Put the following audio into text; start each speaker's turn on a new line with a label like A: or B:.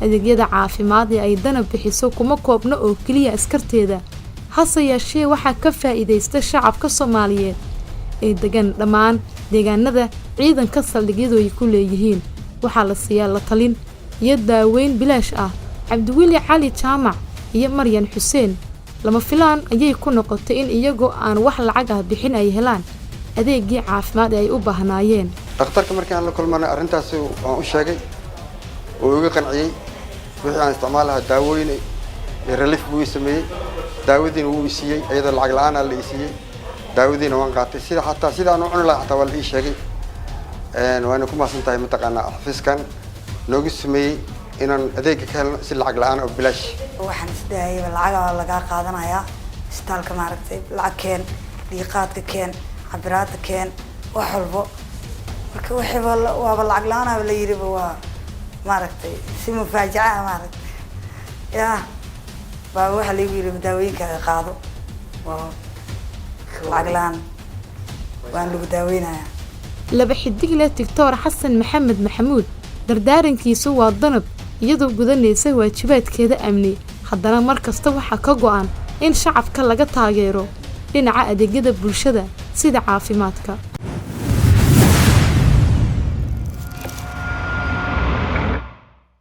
A: adeegyada caafimaad ee ay Danab bixiso kuma koobna oo kaliya askarteeda hase yeeshee waxaa ka faa'iideysta shacabka Soomaaliyeed ee degan dhammaan deegaanada ciidanka saldhigyadu ay ku leeyihiin waxaa la siiyaa la talin iyo daaweyn bilaash ah Cabdiweli Cali Jaamac iyo Maryan Xuseen lama filaan ayay ku noqotay in iyagoo aan wax lacag ah bixin ay helaan adeegii caafimaad ay u baahnaayeen
B: dhakhtarka markii aan la kulmanay arintaas waan u sheegay oo uga qanciyay wixii aan isticmaalaha daawooyin ee relief buu sameeyay daawadiina wuu siiyay iyadoo lacag la'aan ah la siiyay daawadiina waan qaatay sida aan u cun lahaa xataa waa la ii sheegay waana ku maasantahay mataqaanaa xafiiskan noogu sameeyay inaan adeeg ka helno si lacag la'aan oo bilaash
C: waxaan isdaayay lacag laga qaadanayaa isbitaalka maaragtay lacag keen dhiiqaadka keen cabiraadka keen wax walba marka wixii waa lacag la'aan la yiri waa maaragtay si mufaajaca maaragtay yaa baa waxa la yiri daawooyinka qaado waa lacag la'aan waan lagu daaweynayaa
A: laba xidig leh Dr. Xasan Maxamed Maxamuud dardaarankiisu waa Danab iyadoo gudanaysa waajibaadkeeda amni haddana markasta waxa ka go'an in shacabka laga taageero dhinaca adeegyada bulshada sida caafimaadka